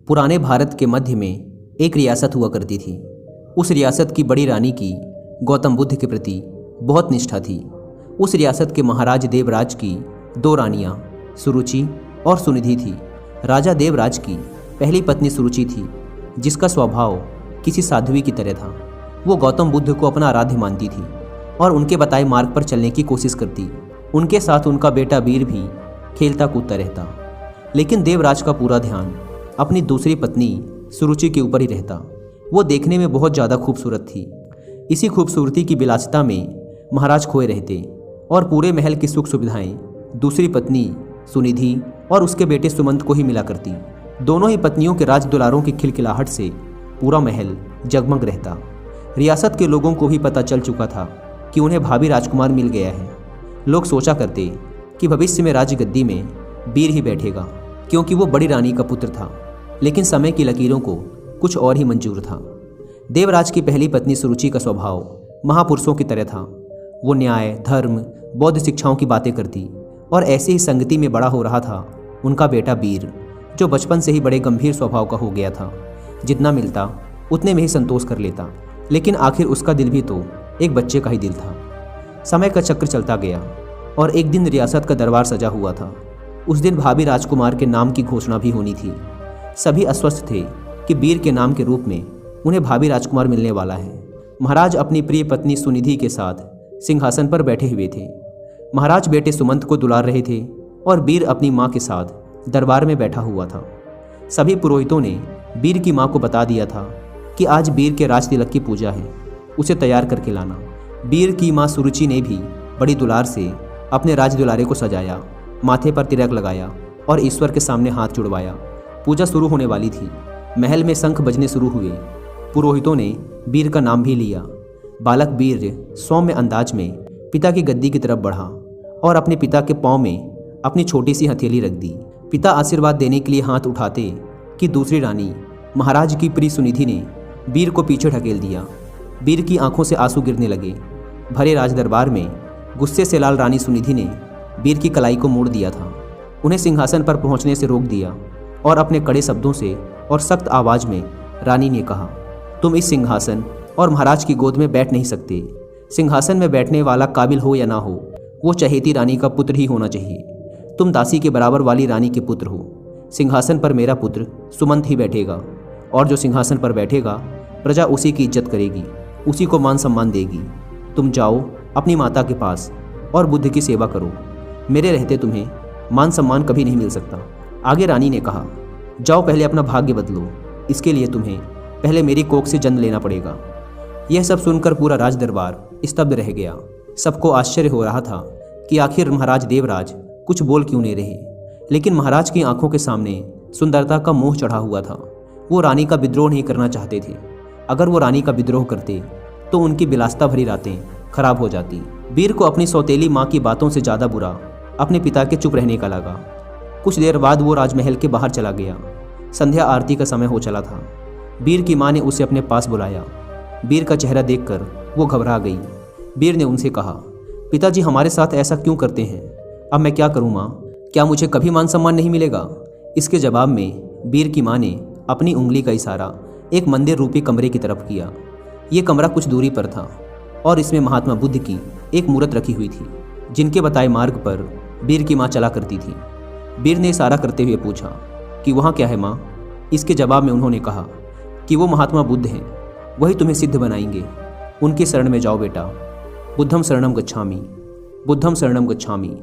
पुराने भारत के मध्य में एक रियासत हुआ करती थी। उस रियासत की बड़ी रानी की गौतम बुद्ध के प्रति बहुत निष्ठा थी। उस रियासत के महाराज देवराज की दो रानियां सुरुचि और सुनिधि थी। राजा देवराज की पहली पत्नी सुरुचि थी, जिसका स्वभाव किसी साध्वी की तरह था। वो गौतम बुद्ध को अपना आराध्य मानती थी और उनके बताए मार्ग पर चलने की कोशिश करती। उनके साथ उनका बेटा वीर भी खेलता कूदता रहता, लेकिन देवराज का पूरा ध्यान अपनी दूसरी पत्नी सुरुचि के ऊपर ही रहता। वो देखने में बहुत ज़्यादा खूबसूरत थी। इसी खूबसूरती की विलासिता में महाराज खोए रहते और पूरे महल की सुख सुविधाएं दूसरी पत्नी सुनिधि और उसके बेटे सुमंत को ही मिला करती। दोनों ही पत्नियों के राज दुलारों की खिलखिलाहट से पूरा महल जगमग रहता। रियासत के लोगों को भी पता चल चुका था कि उन्हें भाभी राजकुमार मिल गया है। लोग सोचा करते कि भविष्य में राजगद्दी में वीर ही बैठेगा, क्योंकि वो बड़ी रानी का पुत्र था। लेकिन समय की लकीरों को कुछ और ही मंजूर था। देवराज की पहली पत्नी सुरुचि का स्वभाव महापुरुषों की तरह था। वो न्याय, धर्म, बौद्ध शिक्षाओं की बातें करती और ऐसी ही संगति में बड़ा हो रहा था उनका बेटा वीर, जो बचपन से ही बड़े गंभीर स्वभाव का हो गया था। जितना मिलता उतने में ही संतोष कर लेता, लेकिन आखिर उसका दिल भी तो एक बच्चे का ही दिल था। समय का चक्र चलता गया और एक दिन रियासत का दरबार सजा हुआ था। उस दिन भाभी राजकुमार के नाम की घोषणा भी होनी थी। सभी आश्वस्त थे कि वीर के नाम के रूप में उन्हें भाभी राजकुमार मिलने वाला है। महाराज अपनी प्रिय पत्नी सुनिधि के साथ सिंहासन पर बैठे हुए थे। महाराज बेटे सुमंत को दुलार रहे थे और वीर अपनी माँ के साथ दरबार में बैठा हुआ था। सभी पुरोहितों ने वीर की माँ को बता दिया था कि आज वीर के राज तिलक की पूजा है, उसे तैयार करके लाना। वीर की माँ सुरुचि ने भी बड़ी दुलार से अपने राज दुलारे को सजाया, माथे पर तिलक लगाया और ईश्वर के सामने हाथ जुड़वाया। पूजा शुरू होने वाली थी। महल में शंख बजने शुरू हुए। पुरोहितों ने वीर का नाम भी लिया। बालक वीर सौम्य अंदाज में पिता की गद्दी की तरफ बढ़ा और अपने पिता के पांव में अपनी छोटी सी हथेली रख दी। पिता आशीर्वाद देने के लिए हाथ उठाते कि दूसरी रानी महाराज की प्रिय सुनिधि ने वीर को पीछे ढकेल दिया। वीर की आंखों से आंसू गिरने लगे। भरे राज दरबार में गुस्से से लाल रानी सुनिधि ने वीर की कलाई को मोड़ दिया था। उन्हें सिंहासन पर पहुंचने से रोक दिया और अपने कड़े शब्दों से और सख्त आवाज में रानी ने कहा, तुम इस सिंहासन और महाराज की गोद में बैठ नहीं सकते। सिंहासन में बैठने वाला काबिल हो या ना हो, वो चहेती रानी का पुत्र ही होना चाहिए। तुम दासी के बराबर वाली रानी के पुत्र हो। सिंहासन पर मेरा पुत्र सुमंत ही बैठेगा और जो सिंहासन पर बैठेगा प्रजा उसी की इज्जत करेगी, उसी को मान सम्मान देगी। तुम जाओ अपनी माता के पास और बुद्ध की सेवा करो। मेरे रहते तुम्हें मान सम्मान कभी नहीं मिल सकता। आगे रानी ने कहा, जाओ पहले अपना भाग्य बदलो। इसके लिए तुम्हें पहले मेरी कोख से जन्म लेना पड़ेगा। यह सब सुनकर पूरा राज दरबार स्तब्ध रह गया। सबको आश्चर्य हो रहा था कि आखिर महाराज देवराज कुछ बोल क्यों नहीं रहे। लेकिन महाराज की आंखों के सामने सुंदरता का मोह चढ़ा हुआ था। वो रानी का विद्रोह नहीं करना चाहते थे। अगर वो रानी का विद्रोह करते तो उनकी विलासिता भरी रातें खराब हो जाती। वीर को अपनी सौतेली माँ की बातों से ज़्यादा बुरा अपने पिता के चुप रहने का लगा। कुछ देर बाद वो राजमहल के बाहर चला गया। संध्या आरती का समय हो चला था। वीर की माँ ने उसे अपने पास बुलाया। वीर का चेहरा देखकर वो घबरा गई। वीर ने उनसे कहा, पिताजी हमारे साथ ऐसा क्यों करते हैं? अब मैं क्या करूँ माँ? क्या मुझे कभी मान सम्मान नहीं मिलेगा? इसके जवाब में वीर की माँ ने अपनी उंगली का इशारा एक मंदिर रूपी कमरे की तरफ किया। ये कमरा कुछ दूरी पर था और इसमें महात्मा बुद्ध की एक मूर्त रखी हुई थी, जिनके बताए मार्ग पर वीर की माँ चला करती थी। वीर ने इशारा करते हुए पूछा कि वहाँ क्या है माँ? इसके जवाब में उन्होंने कहा कि वो महात्मा बुद्ध हैं, वही तुम्हें सिद्ध बनाएंगे। उनके शरण में जाओ बेटा। बुद्धम शरणम गच्छामि, बुद्धम शरणम गच्छामि।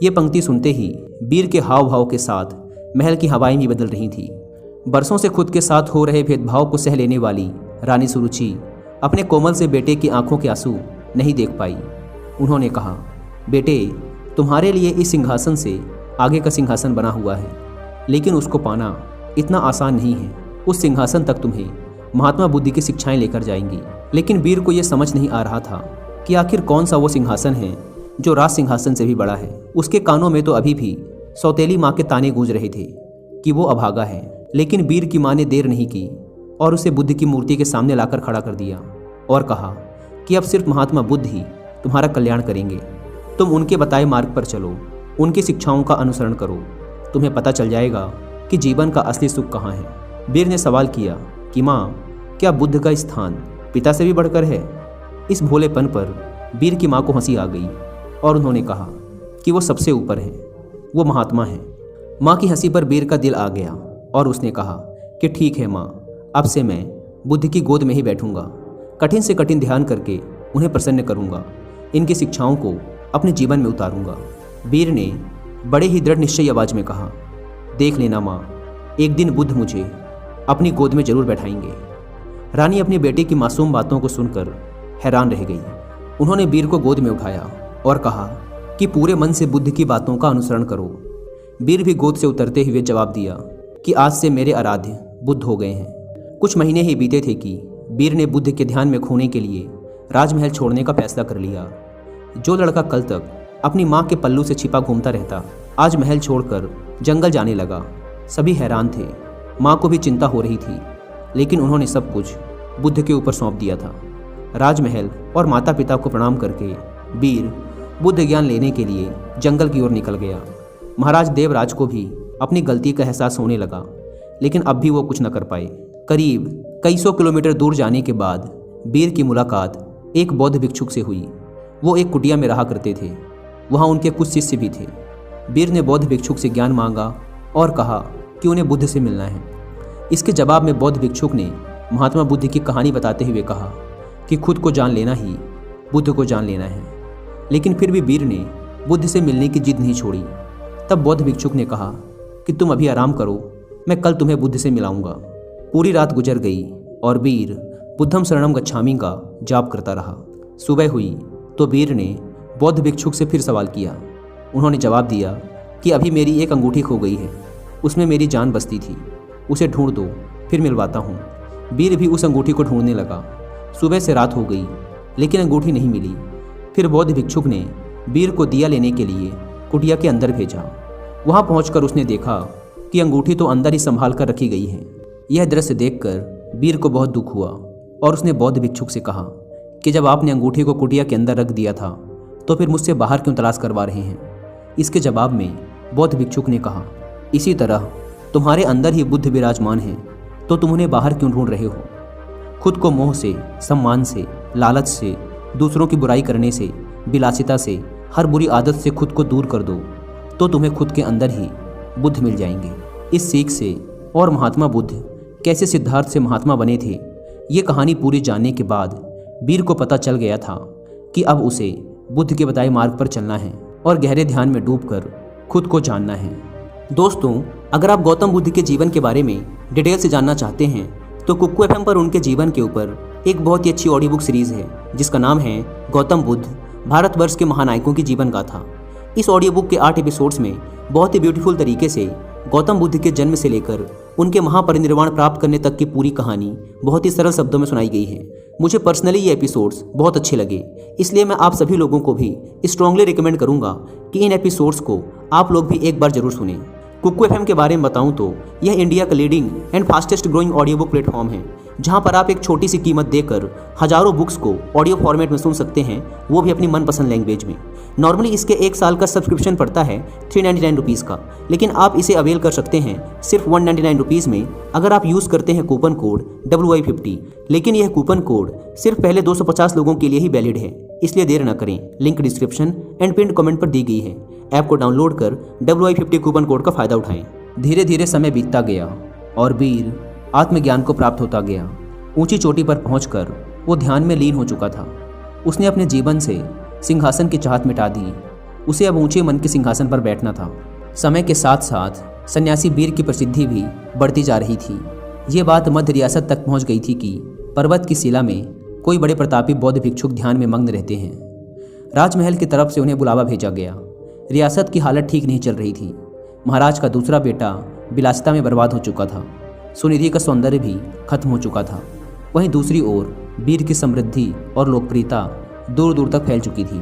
ये पंक्ति सुनते ही वीर के हाव भाव के साथ महल की हवाएं भी बदल रही थी। बरसों से खुद के साथ हो रहे भेदभाव को सह लेने वाली रानी सुरुचि अपने कोमल से बेटे की आंखों के आंसू नहीं देख पाई। उन्होंने कहा, बेटे, तुम्हारे लिए इस सिंहासन से आगे का सिंहासन बना हुआ है, लेकिन उसको पाना इतना आसान नहीं है। उस सिंहासन तक तुम्हें महात्मा बुद्ध की शिक्षाएं लेकर जाएंगी। लेकिन वीर को यह समझ नहीं आ रहा था कि आखिर कौन सा वो सिंहासन है जो राज सिंहासन से भी बड़ा है। उसके कानों में तो अभी भी सौतेली माँ के ताने गूंज रहे थे कि वो अभागा है। लेकिन वीर की माँ ने देर नहीं की और उसे बुद्ध की मूर्ति के सामने लाकर खड़ा कर दिया और कहा कि अब सिर्फ महात्मा बुद्ध ही तुम्हारा कल्याण करेंगे। तुम उनके बताए मार्ग पर चलो, उनकी शिक्षाओं का अनुसरण करो। तुम्हें पता चल जाएगा कि जीवन का असली सुख कहाँ है। वीर ने सवाल किया कि माँ, क्या बुद्ध का स्थान पिता से भी बढ़कर है? इस भोलेपन पर वीर की माँ को हंसी आ गई और उन्होंने कहा कि वो सबसे ऊपर है, वो महात्मा है। माँ की हंसी पर वीर का दिल आ गया और उसने कहा कि ठीक है माँ, अब से मैं बुद्ध की गोद में ही बैठूंगा, कठिन से कठिन ध्यान करके उन्हें प्रसन्न करूंगा, इनकी शिक्षाओं को अपने जीवन में उतारूंगा। वीर ने बड़े ही दृढ़ निश्चयी आवाज में कहा, देख लेना माँ, एक दिन बुद्ध मुझे अपनी गोद में जरूर बैठाएंगे। रानी अपनी बेटी की मासूम बातों को सुनकर हैरान रह गई। उन्होंने वीर को गोद में उठाया और कहा कि पूरे मन से बुद्ध की बातों का अनुसरण करो। वीर भी गोद से उतरते हुए जवाब दिया कि आज से मेरे आराध्य बुद्ध हो गए हैं। कुछ महीने ही बीते थे कि वीर ने बुद्ध के ध्यान में खोने के लिए राजमहल छोड़ने का फैसला कर लिया। जो लड़का कल तक अपनी माँ के पल्लू से छिपा घूमता रहता, आज महल छोड़कर जंगल जाने लगा। सभी हैरान थे, माँ को भी चिंता हो रही थी, लेकिन उन्होंने सब कुछ बुद्ध के ऊपर सौंप दिया था। राजमहल और माता पिता को प्रणाम करके वीर बुद्ध ज्ञान लेने के लिए जंगल की ओर निकल गया। महाराज देवराज को भी अपनी गलती का एहसास होने लगा, लेकिन अब भी वो कुछ न कर पाए। करीब कई सौ किलोमीटर दूर जाने के बाद वीर की मुलाकात एक बौद्ध भिक्षुक से हुई। वो एक कुटिया में रहा करते थे। वहाँ उनके कुछ शिष्य भी थे। वीर ने बौद्ध भिक्षुक से ज्ञान मांगा और कहा कि उन्हें बुद्ध से मिलना है। इसके जवाब में बौद्ध भिक्षुक ने महात्मा बुद्ध की कहानी बताते हुए कहा कि खुद को जान लेना ही बुद्ध को जान लेना है। लेकिन फिर भी वीर ने बुद्ध से मिलने की जिद नहीं छोड़ी। तब बौद्ध भिक्षुक ने कहा कि तुम अभी आराम करो, मैं कल तुम्हें बुद्ध से मिलाऊंगा। पूरी रात गुजर गई और वीर बुद्धम शरणम गच्छामि का जाप करता रहा। सुबह हुई तो वीर ने बौद्ध भिक्षुक से फिर सवाल किया। उन्होंने जवाब दिया कि अभी मेरी एक अंगूठी खो गई है, उसमें मेरी जान बसती थी, उसे ढूंढ दो, फिर मिलवाता हूँ। वीर भी उस अंगूठी को ढूंढने लगा। सुबह से रात हो गई, लेकिन अंगूठी नहीं मिली। फिर बौद्ध भिक्षुक ने वीर को दिया लेने के लिए कुटिया के अंदर भेजा। वहां पहुंचकर उसने देखा कि अंगूठी तो अंदर ही संभाल कर रखी गई है। यह दृश्य देखकर वीर को बहुत दुख हुआ और उसने बौद्ध भिक्षुक से कहा कि जब आपने अंगूठी को कुटिया के अंदर रख दिया था तो फिर मुझसे बाहर क्यों तलाश करवा रहे हैं? इसके जवाब में बौद्ध भिक्षुक ने कहा, इसी तरह तुम्हारे अंदर ही बुद्ध विराजमान हैं, तो तुम उन्हें बाहर क्यों ढूंढ रहे हो? खुद को मोह से, सम्मान से, लालच से, दूसरों की बुराई करने से, विलासिता से, हर बुरी आदत से खुद को दूर कर दो, तो तुम्हें खुद के अंदर ही बुद्ध मिल जाएंगे। इस सीख से और महात्मा बुद्ध कैसे सिद्धार्थ से महात्मा बने थे, ये कहानी पूरी जानने के बाद वीर को पता चल गया था कि अब उसे बुद्ध के बताए मार्ग पर चलना है और गहरे ध्यान में डूबकर खुद को जानना है। दोस्तों, अगर आप गौतम बुद्ध के जीवन के बारे में डिटेल से जानना चाहते हैं तो कुक्कू एफएम पर उनके जीवन के ऊपर एक बहुत ही अच्छी ऑडियो बुक सीरीज है जिसका नाम है गौतम बुद्ध, भारतवर्ष के महानायकों की जीवन गाथा। इस ऑडियो बुक के 8 एपिसोड्स में बहुत ही ब्यूटीफुल तरीके से गौतम बुद्ध के जन्म से लेकर उनके महापरिनिर्वाण प्राप्त करने तक की पूरी कहानी बहुत ही सरल शब्दों में सुनाई गई है। मुझे पर्सनली ये एपिसोड्स बहुत अच्छे लगे, इसलिए मैं आप सभी लोगों को भी स्ट्रांगली रिकमेंड करूंगा कि इन एपिसोड्स को आप लोग भी एक बार जरूर सुनें। कुक्कू एफएम के बारे में बताऊं तो यह इंडिया का leading and fastest growing audio book platform है, जहां पर आप एक छोटी सी कीमत देकर हजारों बुक्स को ऑडियो फॉर्मेट में सुन सकते हैं, वो भी अपनी मनपसंद लैंग्वेज में। नॉर्मली इसके 1 साल का सब्सक्रिप्शन पड़ता है 399 रुपीज़ का, लेकिन आप इसे अवेल कर सकते हैं सिर्फ 199 रुपीज़ में अगर आप यूज़ करते हैं कूपन कोड WI50। लेकिन यह कूपन कोड सिर्फ पहले 250 लोगों के लिए ही वैलिड है, इसलिए देर न करें। Link description and pin comment पर दी गई है। ऐप को डाउनलोड कर WI50 कूपन कोड का फ़ायदा उठाएं। धीरे धीरे समय बीतता गया और वीर आत्मज्ञान को प्राप्त होता गया। ऊंची चोटी पर पहुंचकर वो ध्यान में लीन हो चुका था। उसने अपने जीवन से सिंहासन की चाहत मिटा दी। उसे अब ऊंचे मन के सिंहासन पर बैठना था। समय के साथ साथ सन्यासी वीर की प्रसिद्धि भी बढ़ती जा रही थी। ये बात मध्य रियासत तक पहुंच गई थी कि पर्वत की शिला में कोई बड़े प्रतापी बौद्ध भिक्षुक ध्यान में मग्न रहते हैं। राजमहल की तरफ से उन्हें बुलावा भेजा गया। रियासत की हालत ठीक नहीं चल रही थी। महाराज का दूसरा बेटा विलासिता में बर्बाद हो चुका था। सुनिधि का सौंदर्य भी खत्म हो चुका था। वहीं दूसरी ओर वीर की समृद्धि और लोकप्रियता दूर दूर तक फैल चुकी थी।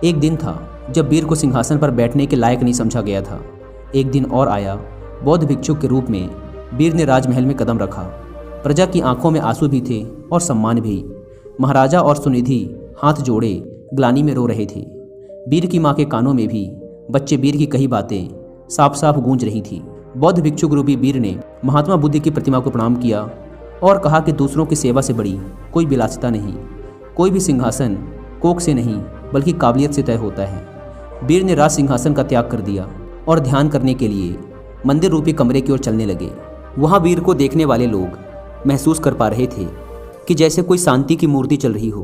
एक दिन था जब वीर को सिंहासन पर बैठने के लायक नहीं समझा गया था। एक दिन और आया, बौद्ध भिक्षुक के रूप में वीर ने राजमहल में कदम रखा। प्रजा की आंखों में आंसू भी थे और सम्मान भी। महाराजा और सुनिधि हाथ जोड़े ग्लानि में रो रहे थे। वीर की माँ के कानों में भी बच्चे वीर की कही बातें साफ साफ गूंज रही थी। बौद्ध भिक्षुक रूपी वीर ने महात्मा बुद्ध की प्रतिमा को प्रणाम किया और कहा कि दूसरों की सेवा से बड़ी कोई विलासिता नहीं, कोई भी सिंहासन कोख से नहीं बल्कि काबिलियत से तय होता है। वीर ने राज सिंहासन का त्याग कर दिया और ध्यान करने के लिए मंदिर रूपी कमरे की ओर चलने लगे। वहाँ वीर को देखने वाले लोग महसूस कर पा रहे थे कि जैसे कोई शांति की मूर्ति चल रही हो।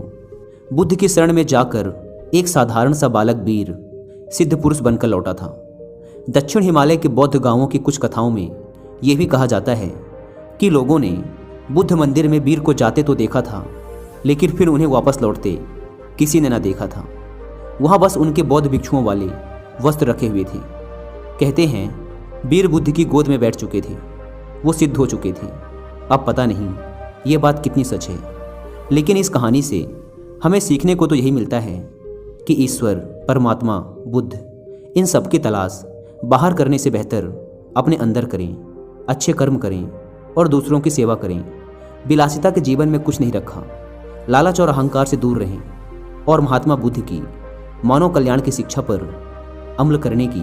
बुद्ध की शरण में जाकर एक साधारण सा बालक वीर सिद्ध पुरुष बनकर लौटा था। दक्षिण हिमालय के बौद्ध गांवों की कुछ कथाओं में यह भी कहा जाता है कि लोगों ने बुद्ध मंदिर में वीर को जाते तो देखा था, लेकिन फिर उन्हें वापस लौटते किसी ने न देखा था। वहाँ बस उनके बौद्ध भिक्षुओं वाले वस्त्र रखे हुए थे। कहते हैं वीर बुद्ध की गोद में बैठ चुके थे, वो सिद्ध हो चुके थे। अब पता नहीं ये बात कितनी सच है, लेकिन इस कहानी से हमें सीखने को तो यही मिलता है कि ईश्वर, परमात्मा, बुद्ध, इन सब की तलाश बाहर करने से बेहतर अपने अंदर करें, अच्छे कर्म करें और दूसरों की सेवा करें। विलासिता के जीवन में कुछ नहीं रखा। लालच और अहंकार से दूर रहें और महात्मा बुद्ध की मानव कल्याण की शिक्षा पर अमल करने की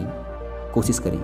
कोशिश करें।